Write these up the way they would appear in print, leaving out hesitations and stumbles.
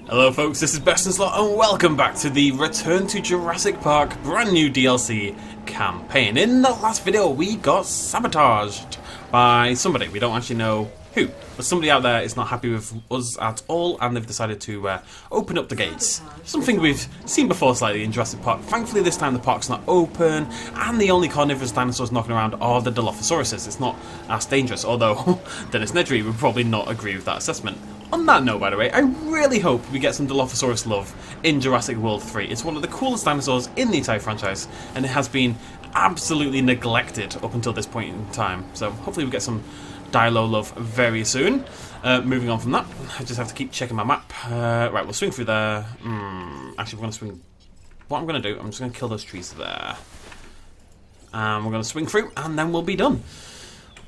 Hello folks, this is BestInSlot and welcome back to the Return to Jurassic Park brand new DLC campaign. In the last video we got sabotaged by somebody, we don't actually know who, but somebody out there is not happy with us at all and they've decided to open up the gates. Something we've seen before slightly in Jurassic Park. Thankfully this time the park's not open and the only carnivorous dinosaurs knocking around are the Dilophosauruses. It's not as dangerous, although Dennis Nedry would probably not agree with that assessment. On that note, by the way, I really hope we get some Dilophosaurus love in Jurassic World 3. It's one of the coolest dinosaurs in the entire franchise, and it has been absolutely neglected up until this point in time. So hopefully we get some Dilo love very soon. Moving on from that, I just have to keep checking my map. Right, we'll swing through there. Actually, we're going to swing... What I'm going to do, I'm just going to kill those trees there. And we're going to swing through, and then we'll be done.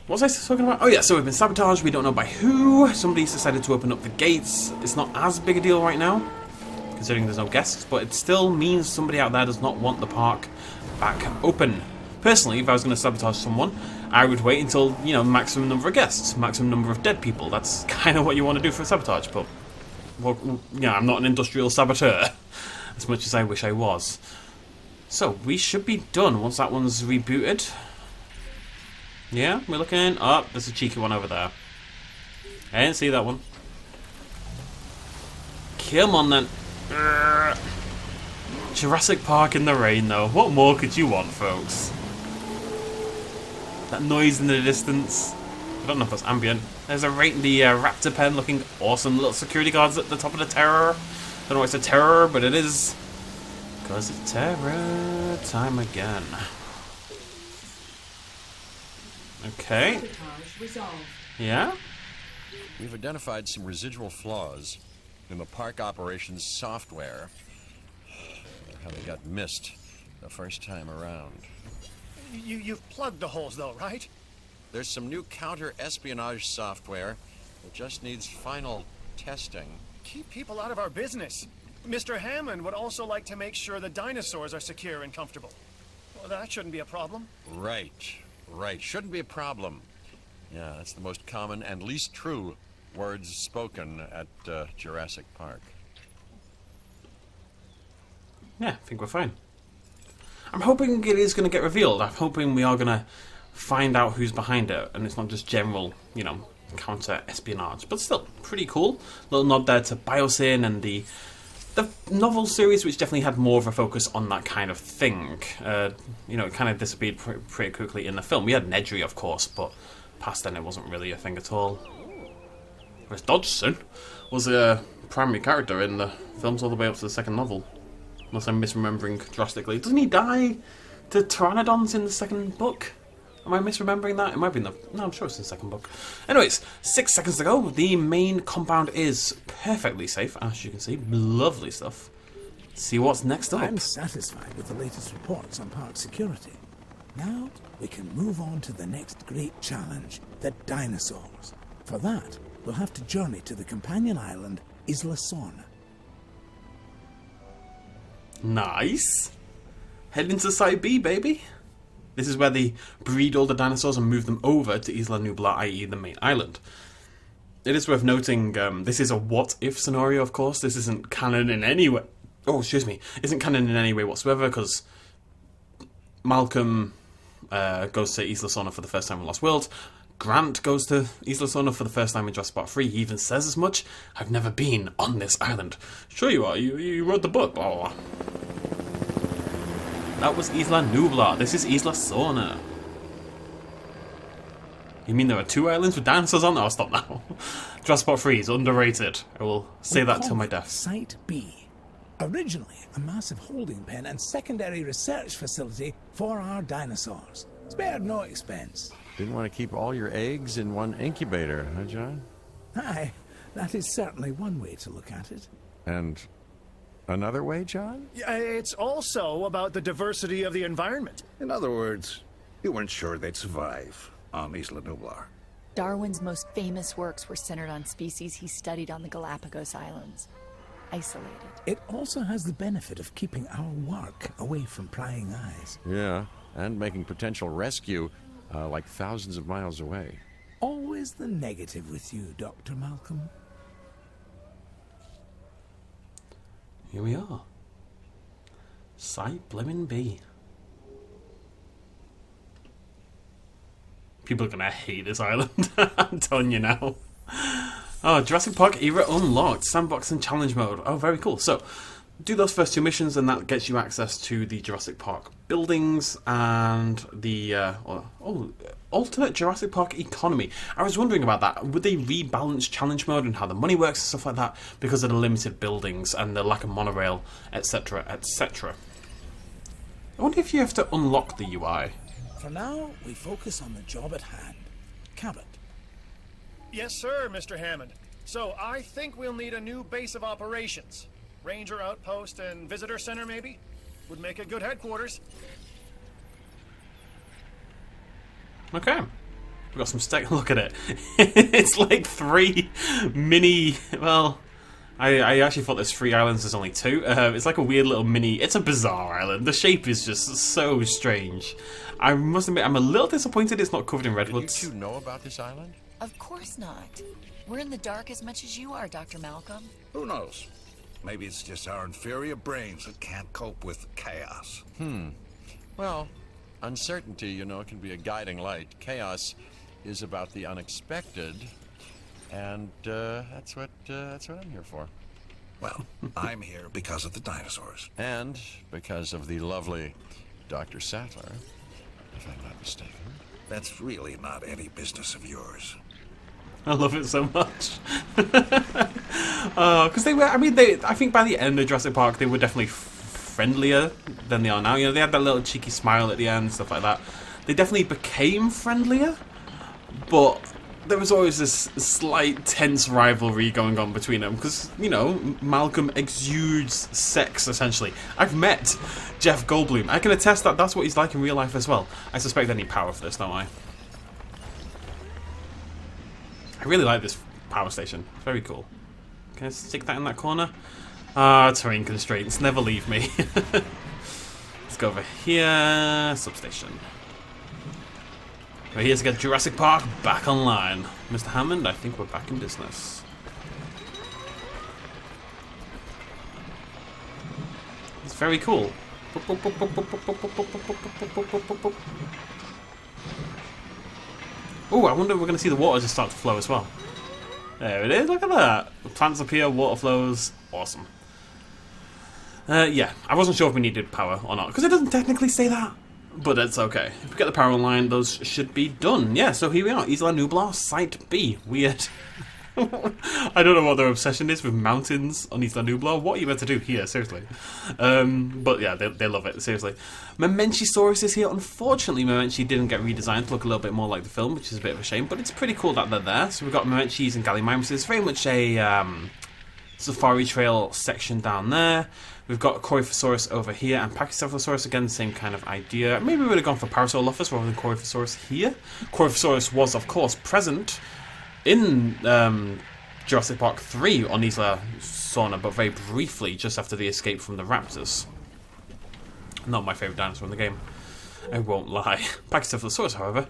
What was I talking about? Oh yeah, so we've been sabotaged, we don't know by who. Somebody's decided to open up the gates. It's not as big a deal right now, considering there's no guests, but it still means somebody out there does not want the park back open. Personally, if I was going to sabotage someone, I would wait until, you know, maximum number of guests, maximum number of dead people. That's kind of what you want to do for a sabotage, but, well, yeah, I'm not an industrial saboteur, as much as I wish I was. So, we should be done once that one's rebooted. Yeah, we're looking. Oh, there's a cheeky one over there. I didn't see that one. Come on then. Jurassic Park in the rain, though. What more could you want, folks? That noise in the distance. I don't know if that's ambient. There's the raptor pen looking awesome. Little security guards at the top of the terror. Don't know why it's a terror, but it is. Because it's terror time again. Okay. Yeah? We've identified some residual flaws in the park operations software. How they got missed the first time around. You've plugged the holes though, right? There's some new counter-espionage software that just needs final testing. Keep people out of our business. Mr. Hammond would also like to make sure the dinosaurs are secure and comfortable. Well, that shouldn't be a problem. Right. Shouldn't be a problem. Yeah, that's the most common and least true words spoken at Jurassic Park. Yeah, I think we're fine. I'm hoping it is going to get revealed. I'm hoping we are going to find out who's behind it, and it's not just general, you know, counter-espionage. But still, pretty cool. Little nod there to BioSyn and the novel series, which definitely had more of a focus on that kind of thing. You know, it kind of disappeared pretty quickly in the film. We had Nedry, of course, but past then it wasn't really a thing at all. Whereas Dodgson was a primary character in the films all the way up to the second novel. Unless I'm misremembering drastically. Doesn't he die to pteranodons in the second book? Am I misremembering that? It might be in the... No, I'm sure it's in the second book. Anyways, 6 seconds to go. The main compound is perfectly safe, as you can see. Lovely stuff. See what's next up. I'm satisfied with the latest reports on park security. Now, we can move on to the next great challenge, the dinosaurs. For that, we'll have to journey to the companion island, Isla Sorna. Nice. Head into Site B, baby. This is where they breed all the dinosaurs and move them over to Isla Nublar, i.e. the main island. It is worth noting, this is a what-if scenario, of course. This isn't canon in any way. Oh, excuse me. Isn't canon in any way whatsoever, because Malcolm goes to Isla Sorna for the first time in Lost World. Grant goes to Isla Sorna for the first time in Jurassic Park 3. He even says as much. I've never been on this island. Sure you are. You wrote the book. Blah, blah, blah. That was Isla Nublar. This is Isla Sorna. You mean there are 2 islands with dinosaurs on? Oh, stop now. Jurassic Park 3 is underrated. I will say that till my death. Site B. Originally a massive holding pen and secondary research facility for our dinosaurs. Spared no expense. Didn't want to keep all your eggs in one incubator, huh, John? Aye, that is certainly one way to look at it. And another way, John? It's also about the diversity of the environment. In other words, you weren't sure they'd survive on Isla Nublar. Darwin's most famous works were centered on species he studied on the Galapagos Islands. Isolated. It also has the benefit of keeping our work away from prying eyes. Yeah, and making potential rescue like thousands of miles away. Always the negative with you, Dr. Malcolm. Here we are. Sight blimmin' B. People are gonna hate this island. I'm telling you now. Oh, Jurassic Park era unlocked. Sandbox and challenge mode. Oh, very cool. So, do those first 2 missions and that gets you access to the Jurassic Park buildings and the alternate Jurassic Park economy. I was wondering about that. Would they rebalance challenge mode and how the money works and stuff like that because of the limited buildings and the lack of monorail, etc, etc. I wonder if you have to unlock the UI. For now, we focus on the job at hand. Cabot. Yes, sir, Mr. Hammond. So, I think we'll need a new base of operations. Ranger outpost and visitor center, maybe? Would make a good headquarters. Okay. We've got some look at it. It's like 3 mini... Well, I actually thought there's 3 islands, there's only 2. It's like a weird little mini... It's a bizarre island. The shape is just so strange. I must admit, I'm a little disappointed it's not covered in redwoods. Did you 2 know about this island? Of course not. We're in the dark as much as you are, Dr. Malcolm. Who knows? Maybe it's just our inferior brains that can't cope with chaos. Well, uncertainty, you know, can be a guiding light. Chaos is about the unexpected, and that's what I'm here for. Well, I'm here because of the dinosaurs. And because of the lovely Dr. Sattler, if I'm not mistaken. That's really not any business of yours. I love it so much. Because they were, I think by the end of Jurassic Park, they were definitely friendlier than they are now. You know, they had that little cheeky smile at the end, stuff like that. They definitely became friendlier, but there was always this slight tense rivalry going on between them. Because, you know, Malcolm exudes sex, essentially. I've met Jeff Goldblum. I can attest that that's what he's like in real life as well. I suspect they need power for this, don't I? I really like this power station. It's very cool. Can I stick that in that corner? Terrain constraints. Never leave me. Let's go over here. Substation. We're here to get Jurassic Park back online. Mr. Hammond, I think we're back in business. It's very cool. Oh, I wonder if we're going to see the water just start to flow as well. There it is, look at that. The plants appear, water flows. Awesome. Yeah, I wasn't sure if we needed power or not, because it doesn't technically say that. But it's okay. If we get the power online, those should be done. Yeah, so here we are. Isla Nublar, Site B. Weird. I don't know what their obsession is with mountains on Isla Nublar. What are you meant to do here? Seriously. But yeah, they love it. Seriously. Memenchisaurus is here. Unfortunately, Memenchi didn't get redesigned to look a little bit more like the film, which is a bit of a shame. But it's pretty cool that they're there. So we've got Memenchis and Gallimimus. It's very much a safari trail section down there. We've got Coryphosaurus over here and Pachycephalosaurus, again, same kind of idea. Maybe we would have gone for Parasaurolophus rather than Coryphosaurus here. Coryphosaurus was, of course, present in Jurassic Park 3 on Isla Sorna, but very briefly, just after the escape from the raptors. Not my favourite dinosaur in the game, I won't lie. Pachycephalosaurus, however,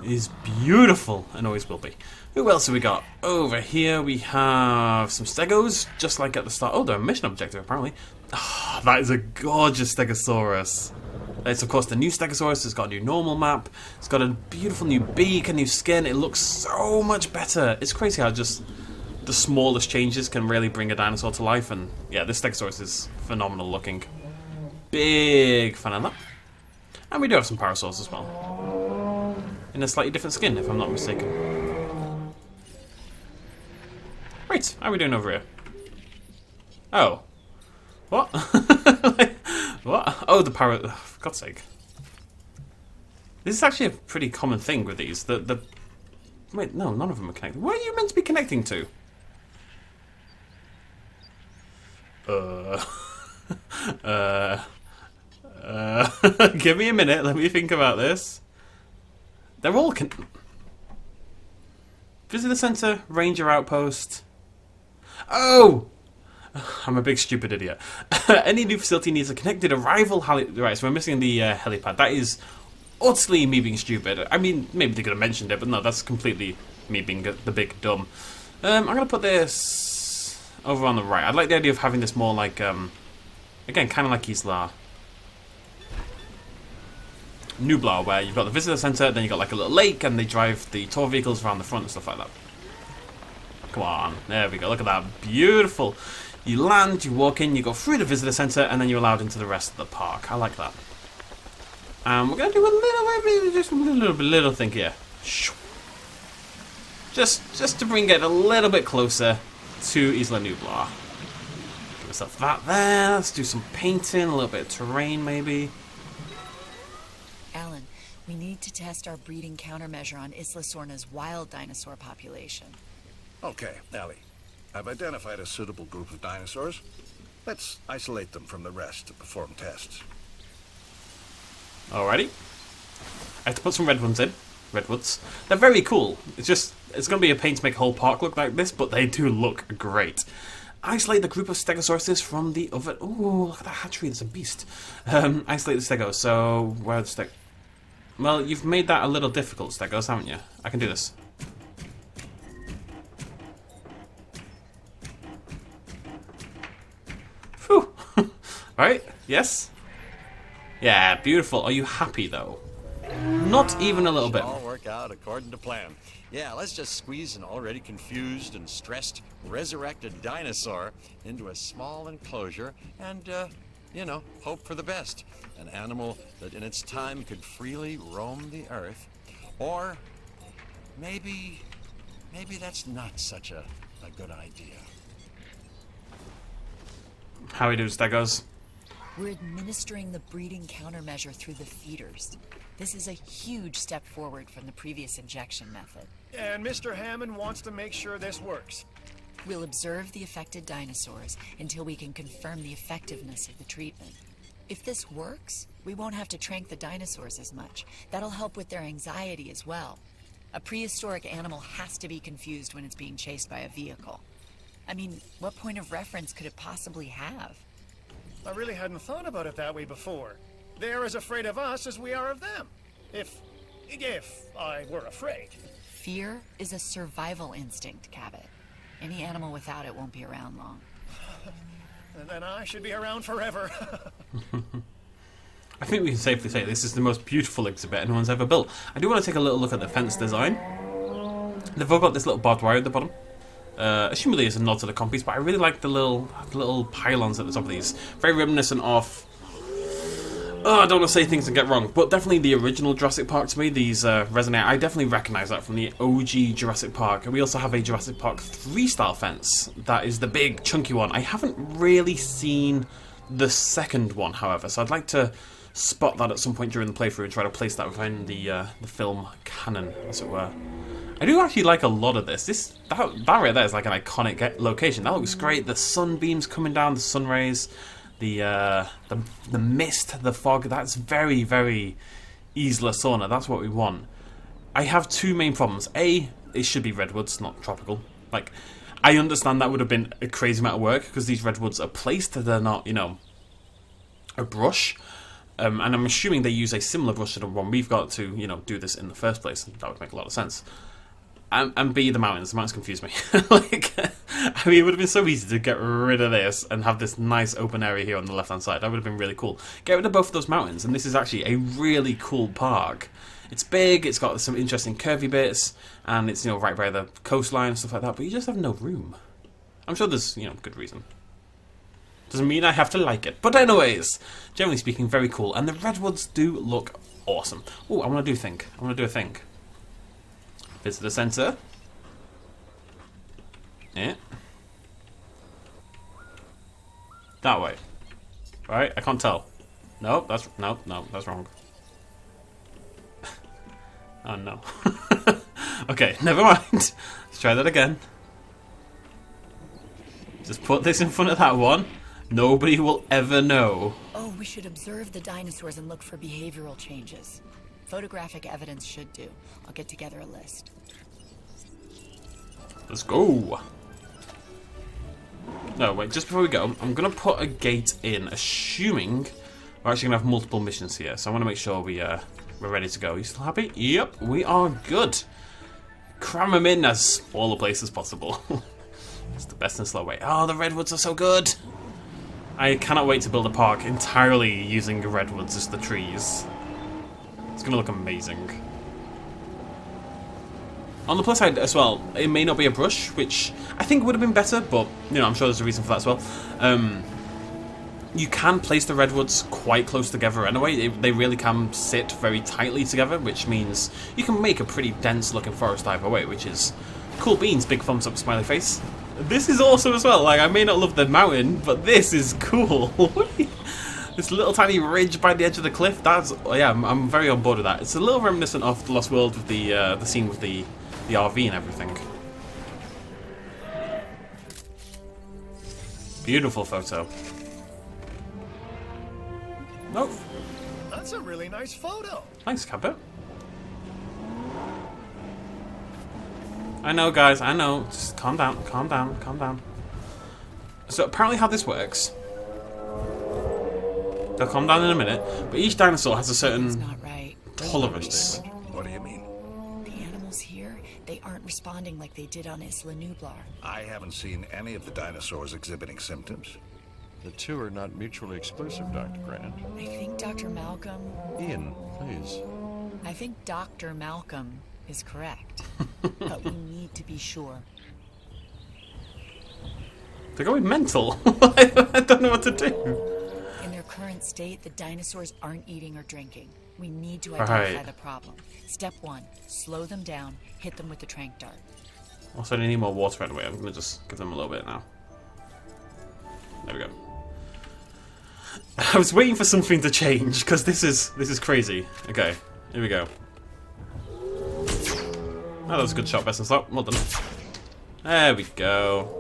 is beautiful, and always will be. Who else have we got? Over here we have some Stegos, just like at the start. Oh, they're a mission objective, apparently. Oh, that is a gorgeous Stegosaurus. It's, of course, the new Stegosaurus. It's got a new normal map. It's got a beautiful new beak, a new skin. It looks so much better. It's crazy how just the smallest changes can really bring a dinosaur to life. And yeah, this Stegosaurus is phenomenal looking. Big fan of that. And we do have some parasaurs as well. In a slightly different skin, if I'm not mistaken. Right, how are we doing over here? Oh. What? What? Oh, the parrot. Oh, for God's sake. This is actually a pretty common thing with these. Wait, no, none of them are connected. Where are you meant to be connecting to? Give me a minute, let me think about this. They're all Visitor Center, Ranger Outpost. Oh! I'm a big stupid idiot. Any new facility needs a connected arrival Right, so we're missing the helipad. That is utterly me being stupid. I mean, maybe they could have mentioned it, but no, that's completely me being the big dumb. I'm going to put this over on the right. I like the idea of having this more like, again, kind of like Isla Nublar, where you've got the visitor center, then you've got like a little lake, and they drive the tour vehicles around the front and stuff like that. Come on, there we go, look at that, beautiful. You land, you walk in, you go through the visitor center, and then you're allowed into the rest of the park. I like that. We're going to do a little, just a little thing here. Just to bring it a little bit closer to Isla Nublar. Give myself that there, let's do some painting, a little bit of terrain maybe. Alan, we need to test our breeding countermeasure on Isla Sorna's wild dinosaur population. Okay, Ellie. I've identified a suitable group of dinosaurs. Let's isolate them from the rest to perform tests. Alrighty. I have to put some redwoods in. Redwoods. They're very cool. It's going to be a pain to make a whole park look like this, but they do look great. Isolate the group of Stegosauruses from the other... Ooh, look at that hatchery, there's a beast. Isolate the Stegos, so... Where are the Stegos? Well, you've made that a little difficult, Stegos, haven't you? I can do this. Whew. Right, yes? Yeah, beautiful. Are you happy, though? Not even a little bit. All work out according to plan. Yeah, let's just squeeze an already confused and stressed resurrected dinosaur into a small enclosure and, you know, hope for the best. An animal that in its time could freely roam the earth. Or maybe that's not such a good idea. How we do, Stegos? We're administering the breeding countermeasure through the feeders. This is a huge step forward from the previous injection method. And Mr. Hammond wants to make sure this works. We'll observe the affected dinosaurs until we can confirm the effectiveness of the treatment. If this works, we won't have to trank the dinosaurs as much. That'll help with their anxiety as well. A prehistoric animal has to be confused when it's being chased by a vehicle. I mean, what point of reference could it possibly have? I really hadn't thought about it that way before. They're as afraid of us as we are of them. If I were afraid. Fear is a survival instinct, Cabot. Any animal without it won't be around long. And then I should be around forever. I think we can safely say this is the most beautiful exhibit anyone's ever built. I do want to take a little look at the fence design. They've all got this little barbed wire at the bottom. Assumedly it's a nod to the compies, but I really like the little pylons at the top of these. Very reminiscent of... Oh, I don't want to say things and get wrong, but definitely the original Jurassic Park to me, these resonate. I definitely recognise that from the OG Jurassic Park. And we also have a Jurassic Park 3 style fence. That is the big, chunky one. I haven't really seen the second one, however, so I'd like to spot that at some point during the playthrough and try to place that within the film canon, as it were. I do actually like a lot of this. That right there is like an iconic location. That looks great. The sunbeams coming down, the sun rays, the mist, the fog. That's very, very Isla Sorna. That's what we want. I have two main problems. A, it should be redwoods, not tropical. Like, I understand that would have been a crazy amount of work because these redwoods are placed. They're not, you know, a brush. And I'm assuming they use a similar brush to the one we've got to, you know, do this in the first place. That would make a lot of sense. And B, the mountains. The mountains confuse me. Like, I mean, it would have been so easy to get rid of this and have this nice open area here on the left-hand side. That would have been really cool. Get rid of both of those mountains, and this is actually a really cool park. It's big, it's got some interesting curvy bits, and it's, you know, right by the coastline and stuff like that, but you just have no room. I'm sure there's, you know, good reason. Doesn't mean I have to like it. But anyways, generally speaking, very cool. And the redwoods do look awesome. Oh, I want to do a thing. Visitor center. Yeah. That way. Right? I can't tell. No, that's wrong. Oh no. Okay, never mind. Let's try that again. Just put this in front of that one. Nobody will ever know. Oh, we should observe the dinosaurs and look for behavioral changes. Photographic evidence should do. I'll get together a list. Let's go. No, wait, just before we go, I'm going to put a gate in, assuming we're actually going to have multiple missions here. So I want to make sure we're ready to go. You still happy? Yep, we are good. Cram them in as small a place as possible. It's the best in slow way. Oh, the redwoods are so good! I cannot wait to build a park entirely using redwoods as the trees. It's gonna look amazing. On the plus side as well, it may not be a brush, which I think would have been better, but you know, I'm sure there's a reason for that as well. You can place the redwoods quite close together anyway. They really can sit very tightly together, which means you can make a pretty dense looking forest either way, which is cool beans, big thumbs up, smiley face. This is awesome as well. Like, I may not love the mountain, but this is cool. This little tiny ridge by the edge of the cliff, that's, yeah, I'm very on board with that. It's a little reminiscent of The Lost World with the scene with the RV and everything. Beautiful photo. Nope. That's a really nice photo. Thanks, Cabot. I know, guys, I know. Just calm down, calm down, calm down. So apparently how this works... They'll calm down in a minute, but each dinosaur has a certain Not right. tolerance. What do you mean? The animals here, they aren't responding like they did on Isla Nublar. I haven't seen any of the dinosaurs exhibiting symptoms. The two are not mutually exclusive, Dr. Grant. I think Dr. Malcolm... Ian, please. I think Dr. Malcolm is correct. But we need to be sure. They're going mental. I don't know what to do. In their current state, the dinosaurs aren't eating or drinking. We need to identify Right. the problem. Step 1, slow them down, hit them with the tranq dart. Also, I need more water anyway. I'm gonna just give them a little bit now. There we go. I was waiting for something to change because this is crazy. Okay, here we go. Oh, that was a good shot, BestInSlot. Well done. There we go.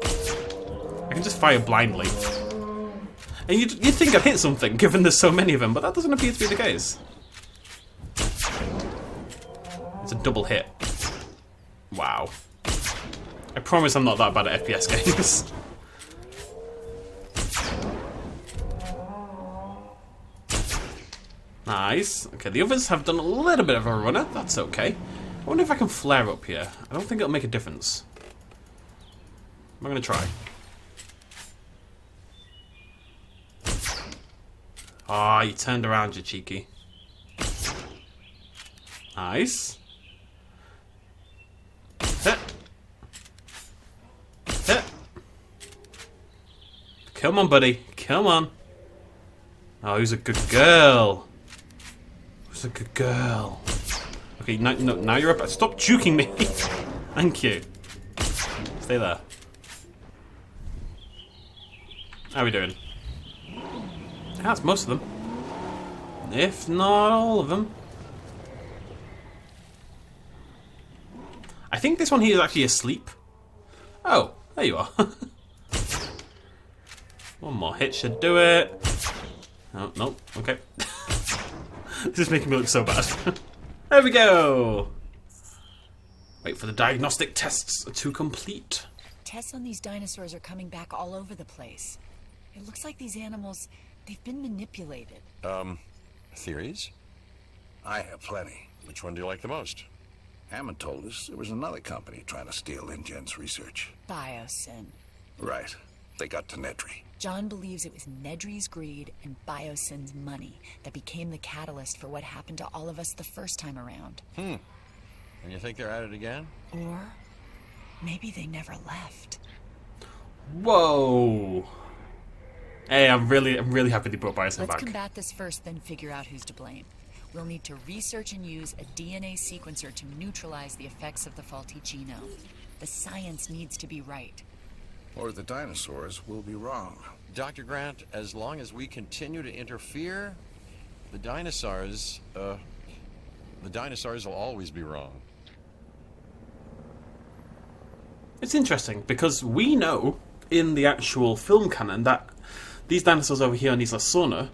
I can just fire blindly. And you'd think I'd hit something, given there's so many of them, but that doesn't appear to be the case. It's a double hit. Wow. I promise I'm not that bad at FPS games. Nice. Okay, the others have done a little bit of a runner. That's okay. I wonder if I can flare up here. I don't think it'll make a difference. I'm going to try. Ah, you turned around, you cheeky. Nice. Hit. Hit. Come on, buddy. Come on. Oh, who's a good girl? Who's a good girl? Okay, now you're up. Stop juking me. Thank you. Stay there. How are we doing? That's most of them. If not all of them. I think this one here is actually asleep. Oh, there you are. One more hit should do it. Oh, no, okay. This is making me look so bad. There we go! Wait for the diagnostic tests to complete. Tests on these dinosaurs are coming back all over the place. It looks like these animals, they've been manipulated. Theories? I have plenty. Which one do you like the most? Hammond told us there was another company trying to steal InGen's research. BioSyn. Right. They got to Nedry. John believes it was Nedry's greed and BioSyn's money that became the catalyst for what happened to all of us the first time around. And you think they're at it again? Or maybe they never left. Whoa! Hey, I'm really happy they brought BioSyn Let's back. combat this first, then figure out who's to blame. We'll need to research and use a DNA sequencer to neutralize the effects of the faulty genome. The science needs to be right. Or the dinosaurs will be wrong. Dr. Grant, as long as we continue to interfere, the dinosaurs will always be wrong. It's interesting because we know in the actual film canon that these dinosaurs over here on Isla Sorna,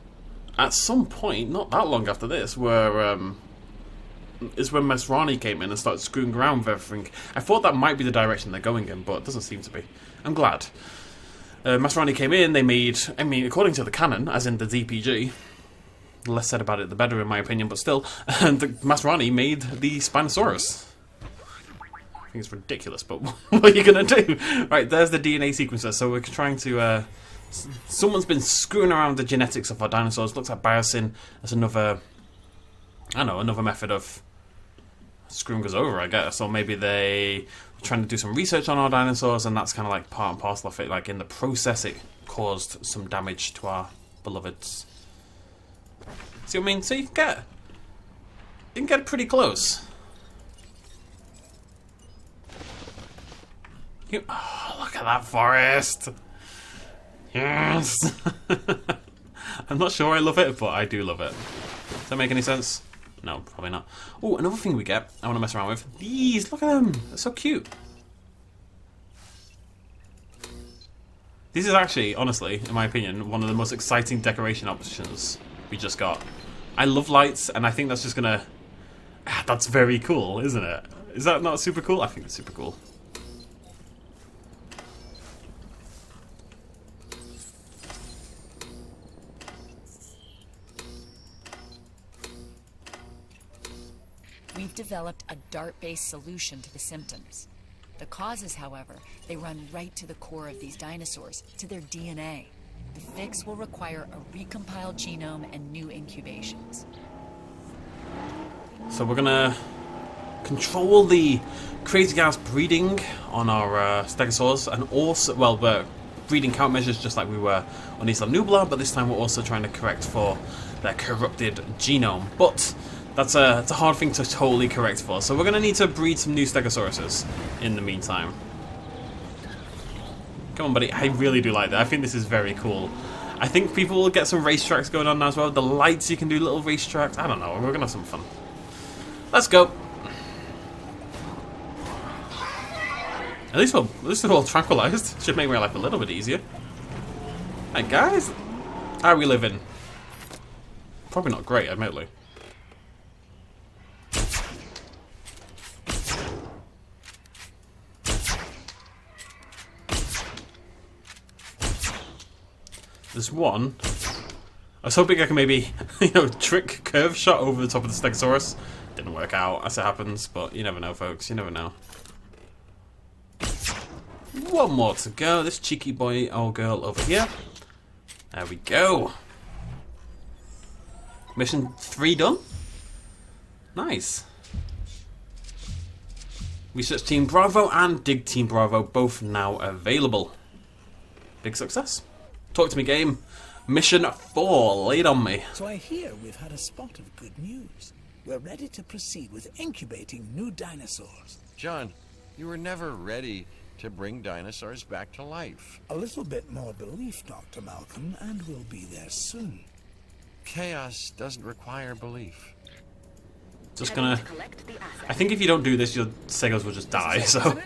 at some point, not that long after this, is when Masrani came in and started screwing around with everything. I thought that might be the direction they're going in, but it doesn't seem to be. I'm glad. Masrani came in, they made, I mean, according to the canon, as in the DPG, the less said about it, the better in my opinion, but still, and Masrani made the Spinosaurus. think it's ridiculous, but what are you going to do? Right, there's the DNA sequencer. So we're trying to... someone's been screwing around the genetics of our dinosaurs. Looks like BioSyn as another... I don't know, another method of screwing us over, I guess. Or maybe they were trying to do some research on our dinosaurs, and that's kind of like part and parcel of it. Like in the process, it caused some damage to our beloveds. See what I mean? So you can get pretty close. Oh, look at that forest! Yes! I'm not sure I love it, but I do love it. Does that make any sense? No, probably not. Oh, another thing we get, I want to mess around with. These, look at them! They're so cute. This is actually, honestly, in my opinion, one of the most exciting decoration options we just got. I love lights, and I think that's just gonna... that's very cool, isn't it? Is that not super cool? I think it's super cool. We've developed a DART-based solution to the symptoms. The causes, however, they run right to the core of these dinosaurs, to their DNA. The fix will require a recompiled genome and new incubations. So we're gonna control the crazy gas breeding on our Stegosaurus, and also, well, we're breeding count measures just like we were on Isla Nublar, but this time we're also trying to correct for their corrupted genome. But it's a hard thing to totally correct for, so we're going to need to breed some new Stegosauruses in the meantime. Come on, buddy. I really do like that. I think this is very cool. I think people will get some racetracks going on now as well. The lights, you can do little racetracks. I don't know. We're going to have some fun. Let's go. At least we're all tranquilized. Should make my life a little bit easier. Hey, guys. How are we living? Probably not great, admittedly. There's one. I was hoping I could maybe, trick curve shot over the top of the Stegosaurus. Didn't work out, as it happens, but you never know, folks. You never know. One more to go. This cheeky boy or girl over here. There we go. Mission 3 done. Nice. Research Team Bravo and Dig Team Bravo both now available. Big success. Talk to me, game. Mission 4, lay it on me. So I hear we've had a spot of good news. We're ready to proceed with incubating new dinosaurs. John, you were never ready to bring dinosaurs back to life. A little bit more belief, Dr. Malcolm, and we'll be there soon. Chaos doesn't require belief. Just gonna... I think if you don't do this, your Segos will just die, so...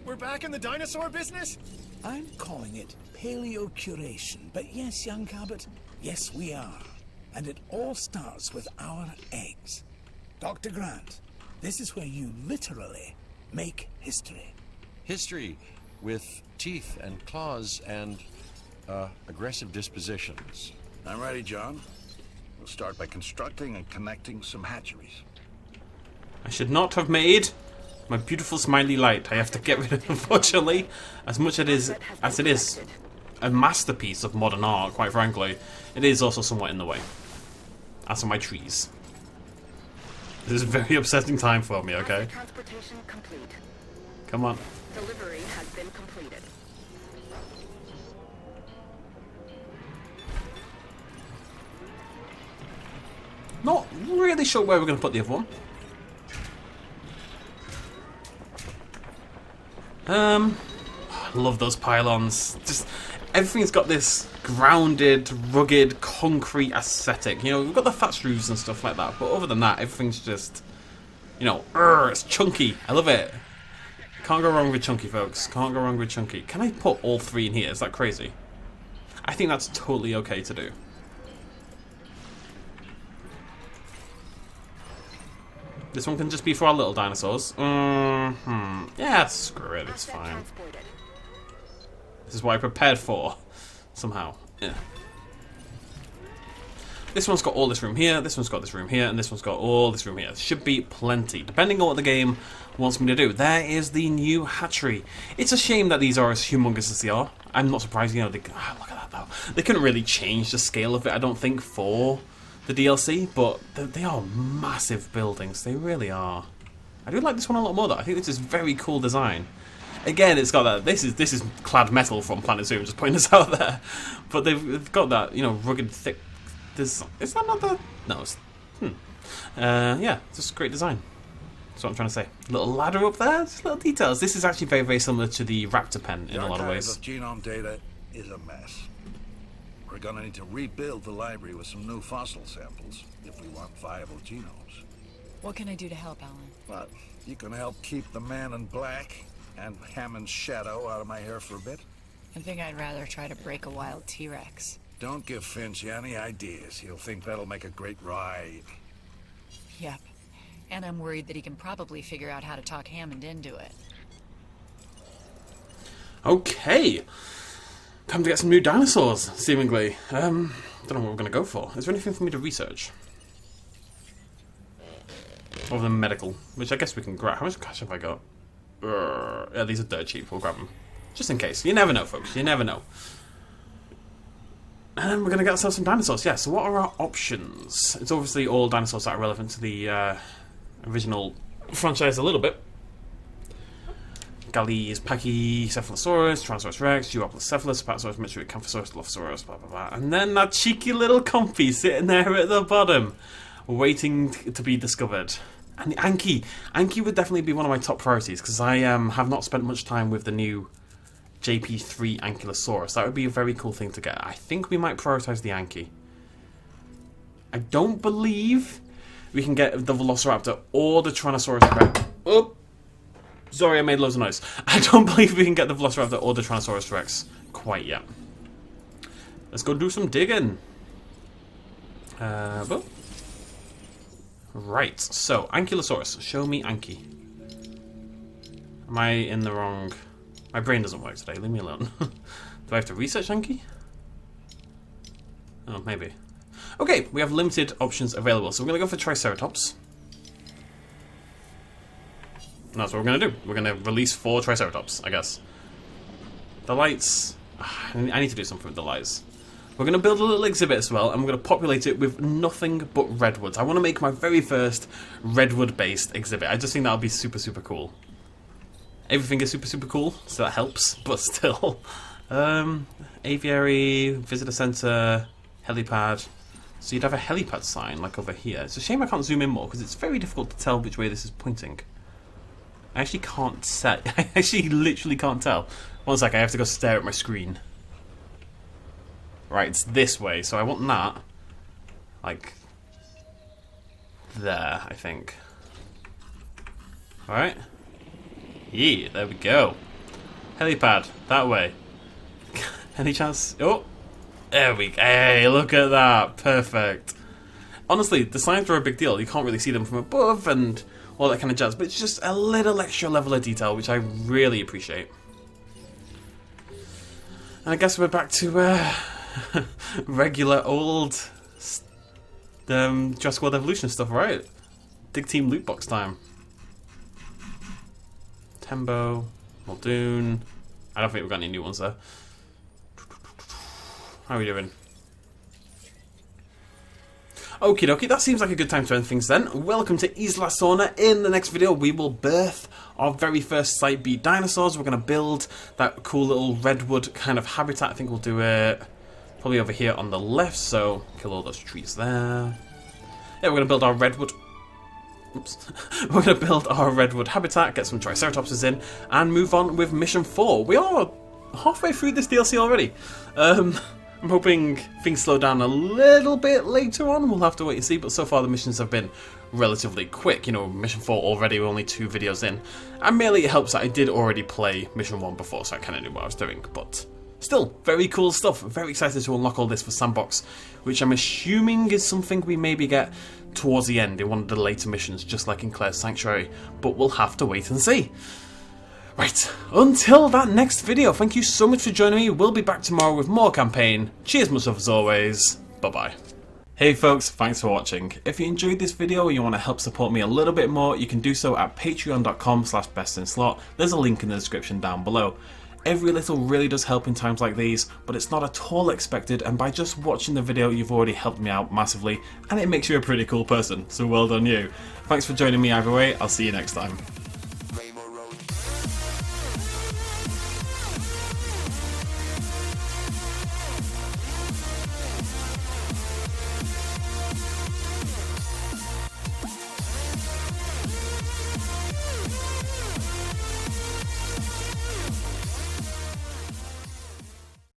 We're back in the dinosaur business? I'm calling it paleocuration, but yes, young Cabot, yes we are. And it all starts with our eggs. Dr. Grant, this is where you literally make history. History with teeth and claws and aggressive dispositions. I'm ready, John. We'll start by constructing and connecting some hatcheries. I should not have made my beautiful smiley light. I have to get rid of it, unfortunately. As much as it is a masterpiece of modern art, quite frankly, it is also somewhat in the way. As are my trees. This is a very upsetting time for me, okay? Transportation complete. Come on. Delivery has been completed. Not really sure where we're going to put the other one. Love those pylons. Just everything's got this grounded, rugged, concrete aesthetic. We've got the thatched roofs and stuff like that, but other than that, everything's just, it's chunky. I love it. Can't go wrong with chunky, folks. Can't go wrong with chunky. Can I put all 3 in here? Is that crazy? I think that's totally okay to do. This one can just be for our little dinosaurs. Yeah, screw it. It's fine. This is what I prepared for. Somehow. Yeah. This one's got all this room here, this one's got this room here, and this one's got all this room here. Should be plenty, depending on what the game wants me to do. There is the new hatchery. It's a shame that these are as humongous as they are. I'm not surprised, you know, look at that though. They couldn't really change the scale of it, I don't think, for the DLC, but they are massive buildings. They really are. I do like this one a lot more though. I think this is very cool design. Again, it's got that. This is clad metal from Planet Zoo. I'm just pointing this out there, but they've got that, you know, rugged, thick. Is that not the? No. It's, yeah, just great design. That's what I'm trying to say. Little ladder up there, just little details. This is actually very, very similar to the raptor pen in a lot of ways. The genome data is a mess. We're gonna need to rebuild the library with some new fossil samples if we want viable genomes. What can I do to help, Alan? But you can help keep the man in black and Hammond's shadow out of my hair for a bit. I think I'd rather try to break a wild T-Rex. Don't give Finch any ideas. He'll think that'll make a great ride. Yep. And I'm worried that he can probably figure out how to talk Hammond into it. Okay. Time to get some new dinosaurs, seemingly. Don't know what we're going to go for. Is there anything for me to research? Other than medical, which I guess we can grab. How much cash have I got? Yeah, these are dirt cheap. We'll grab them. Just in case. You never know, folks. You never know. And we're going to get ourselves some dinosaurs. Yeah, so what are our options? It's obviously all dinosaurs that are relevant to the original franchise a little bit. Galli's, Pachy, Cephalosaurus, Tyrannosaurus Rex, Duopolis, Apatosaurus, Mitchell, Camphosaurus, Dilophosaurus, blah blah blah. And then that cheeky little compy sitting there at the bottom, waiting to be discovered. And the Anki. Anki would definitely be one of my top priorities, because I have not spent much time with the new JP3 Ankylosaurus. That would be a very cool thing to get. I think we might prioritize the Anki. I don't believe we can get the Velociraptor or the Tyrannosaurus Rex. Oh! Sorry, I made loads of noise. I don't believe we can get the Velociraptor or the Tyrannosaurus Rex quite yet. Let's go do some digging. Right, so Ankylosaurus. Show me Anki. Am I in the wrong... My brain doesn't work today, leave me alone. Do I have to research Anki? Oh, maybe. Okay, we have limited options available, so we're going to go for Triceratops. And that's what we're going to do. We're going to release 4 Triceratops, I guess. The lights... I need to do something with the lights. We're going to build a little exhibit as well, and we're going to populate it with nothing but redwoods. I want to make my very first redwood-based exhibit. I just think that would be super, super cool. Everything is super, super cool, so that helps, but still. Aviary, visitor center, helipad. So you'd have a helipad sign, like over here. It's a shame I can't zoom in more, because it's very difficult to tell which way this is pointing. I actually can't set. I actually literally can't tell. One sec, I have to go stare at my screen. Right, it's this way, so I want that. Like... there, I think. Alright. Yeah, there we go. Helipad, that way. Any chance? Oh! There we go. Hey, look at that. Perfect. Honestly, the signs are a big deal. You can't really see them from above and all that kind of jazz, but it's just a little extra level of detail, which I really appreciate. And I guess we're back to regular old Jurassic World Evolution stuff, right? Dig Team loot box time. Tembo, Muldoon. I don't think we've got any new ones there. How are we doing? Okie dokie, that seems like a good time to end things then. Welcome to Isla Sorna. In the next video, we will birth our very first Site B dinosaurs. We're going to build that cool little redwood kind of habitat. I think we'll do it probably over here on the left, so kill all those trees there. Yeah, we're going to build our redwood... Oops. We're going to build our redwood habitat, get some Triceratopses in, and move on with Mission 4. We are halfway through this DLC already. I'm hoping things slow down a little bit later on. We'll have to wait and see, but so far the missions have been relatively quick. You know, Mission 4 already, we're only 2 videos in. And merely it helps that I did already play Mission 1 before, so I kind of knew what I was doing. But still, very cool stuff. Very excited to unlock all this for Sandbox, which I'm assuming is something we maybe get towards the end in one of the later missions, just like in Claire's Sanctuary. But we'll have to wait and see. Right, until that next video, thank you so much for joining me. We'll be back tomorrow with more campaign. Cheers much love as always. Bye-bye. Hey folks, thanks for watching. If you enjoyed this video and you want to help support me a little bit more, you can do so at patreon.com/BestInSlot. There's a link in the description down below. Every little really does help in times like these, but it's not at all expected, and by just watching the video you've already helped me out massively, and it makes you a pretty cool person, so well done you. Thanks for joining me either way, I'll see you next time.